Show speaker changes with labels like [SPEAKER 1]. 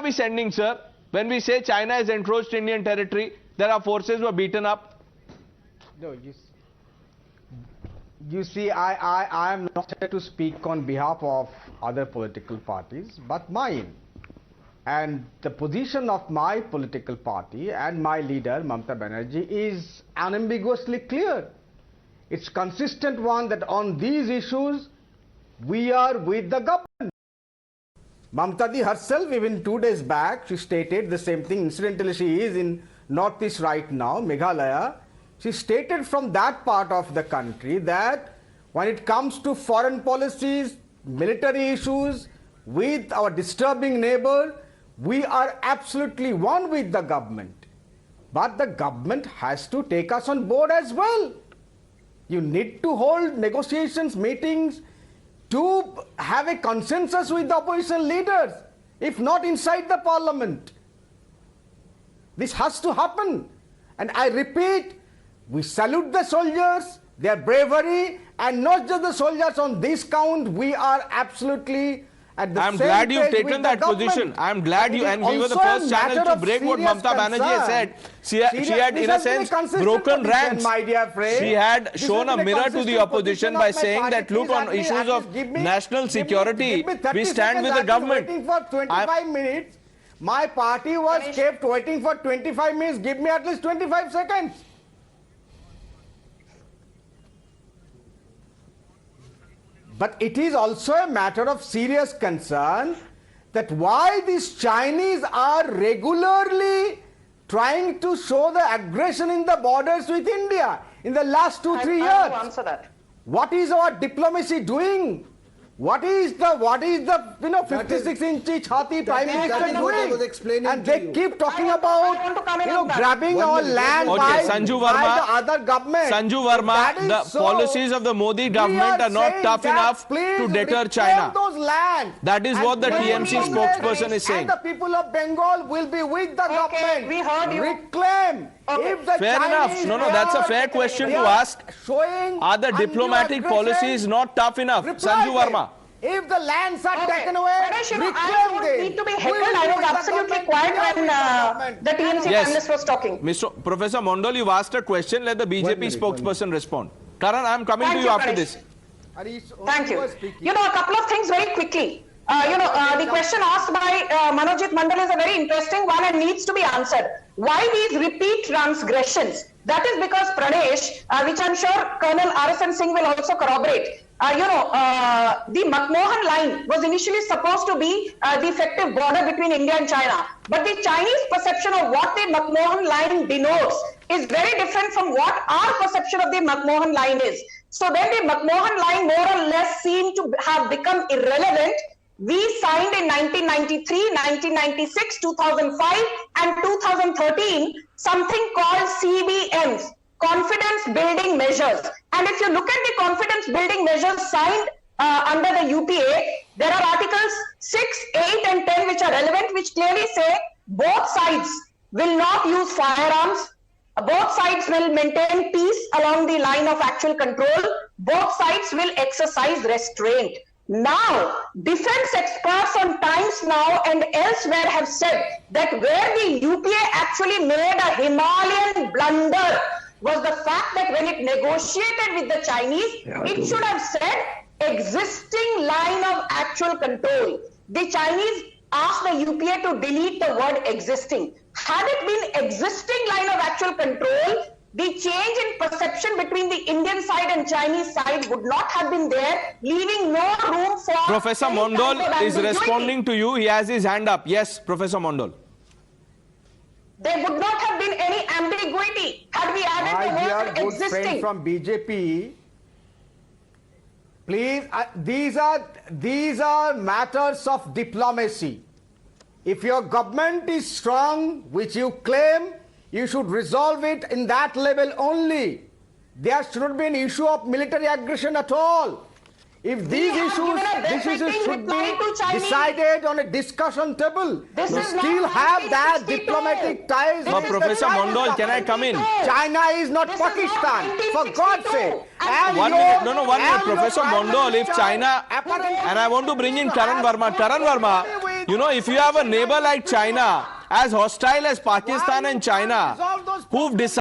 [SPEAKER 1] are we sending, sir? When we say China is encroached Indian territory, there are forces were beaten up.
[SPEAKER 2] No, you see, I am not here to speak on behalf of other political parties, but mine. And the position of my political party and my leader, Mamata Banerjee, is unambiguously clear. It's consistent one that on these issues, we are with the government. Mamata Didi herself, even 2 days back, she stated the same thing. Incidentally, she is in Northeast right now, Meghalaya. She stated from that part of the country that when it comes to foreign policies, military issues, with our disturbing neighbor, we are absolutely one with the government. But the government has to take us on board as well. You need to hold negotiations, meetings, to have a consensus with the opposition leaders, if not inside the parliament. This has to happen. And I repeat, we salute the soldiers, their bravery, and not just the soldiers on this count. We are absolutely at the
[SPEAKER 1] I'm
[SPEAKER 2] same
[SPEAKER 1] glad you've
[SPEAKER 2] page
[SPEAKER 1] taken
[SPEAKER 2] with
[SPEAKER 1] that
[SPEAKER 2] the
[SPEAKER 1] position.
[SPEAKER 2] government.
[SPEAKER 1] I'm glad you, and we were the
[SPEAKER 2] Also a
[SPEAKER 1] first channel
[SPEAKER 2] matter
[SPEAKER 1] to
[SPEAKER 2] of
[SPEAKER 1] break what
[SPEAKER 2] serious
[SPEAKER 1] Mamata Banerjee has said.
[SPEAKER 2] concern.
[SPEAKER 1] She had, in a sense, broken ranks.
[SPEAKER 2] My dear friend.
[SPEAKER 1] She had
[SPEAKER 2] This
[SPEAKER 1] shown
[SPEAKER 2] has
[SPEAKER 1] a
[SPEAKER 2] been
[SPEAKER 1] mirror to the
[SPEAKER 2] consistent
[SPEAKER 1] opposition
[SPEAKER 2] position
[SPEAKER 1] by
[SPEAKER 2] of my
[SPEAKER 1] saying
[SPEAKER 2] party.
[SPEAKER 1] that, look,
[SPEAKER 2] Please
[SPEAKER 1] on issues of national security,
[SPEAKER 2] give me 30
[SPEAKER 1] we stand
[SPEAKER 2] seconds.
[SPEAKER 1] with the
[SPEAKER 2] I've been
[SPEAKER 1] government.
[SPEAKER 2] waiting for 25 minutes. My party was kept waiting for 25 minutes. Give me at least 25 seconds. But it is also a matter of serious concern that why these Chinese are regularly trying to show the aggression in the borders with India in the last 2-3 years.
[SPEAKER 3] I will answer that.
[SPEAKER 2] What is our diplomacy doing? What is the 56-inch Chhati Prime Minister doing? And they keep talking about grabbing our land by the other government.
[SPEAKER 1] Sanju Verma, the policies of the Modi government are not tough enough to deter China.
[SPEAKER 2] Those lands.
[SPEAKER 1] That is what the TMC spokesperson is saying.
[SPEAKER 2] And the people of Bengal will be with the government.
[SPEAKER 3] We heard you.
[SPEAKER 2] Reclaim. If the
[SPEAKER 1] Fair enough.
[SPEAKER 2] Chinese
[SPEAKER 1] No, that's a fair question to ask. Are the diplomatic policies not tough enough? Sanju Verma.
[SPEAKER 2] If the lands are taken away, reclaim
[SPEAKER 3] I don't need to be heckled. I was absolutely quiet when the TMC panelist was talking.
[SPEAKER 1] Professor Mondal, you've asked a question. Let the BJP spokesperson respond. Karan, I'm coming to you after this.
[SPEAKER 3] Thank you. You know, a couple of things very quickly. The question asked by Manojit Mondal is a very interesting one and needs to be answered. Why these repeat transgressions? That is because Pranesh, which I'm sure Colonel RSN Singh will also corroborate. The McMahon line was initially supposed to be the effective border between India and China. But the Chinese perception of what the McMahon line denotes is very different from what our perception of the McMahon line is. So when the McMahon line more or less seemed to have become irrelevant, we signed in 1993, 1996, 2005 and 2013 something called CBMs, Confidence Building Measures. And if you look at the confidence building measures signed under the UPA, there are articles 6, 8 and 10 which are relevant, which clearly say both sides will not use firearms, both sides will maintain peace along the line of actual control, both sides will exercise restraint. Now, defense experts on Times Now and elsewhere have said that where the UPA actually made a Himalayan blunder was the fact that when it negotiated with the Chinese, it should have said existing line of actual control. The Chinese asked the UPA to delete the word existing. Had it been existing line of actual control, the change in perception between the Indian side and Chinese side would not have been there, leaving no room for...
[SPEAKER 1] Professor Mondal is responding to you. He has his hand up. Yes, Professor Mondal.
[SPEAKER 3] There would not have been any ambiguity had we added the word
[SPEAKER 2] good
[SPEAKER 3] existing.
[SPEAKER 2] Friend from BJP, please, these are matters of diplomacy. If your government is strong, which you claim, you should resolve it in that level only. There should not be an issue of military aggression at all. If these issues should be decided on a discussion table, you still have that diplomatic ties.
[SPEAKER 1] But Professor Mondal, can I come in?
[SPEAKER 2] China is not Pakistan, for God's sake. And
[SPEAKER 1] 1 minute, no, 1 minute, Professor Mondal, if China, and I want to bring in Karan Verma. Karan Verma, You know, if you have a neighbor like China, as hostile as Pakistan and China, who've decided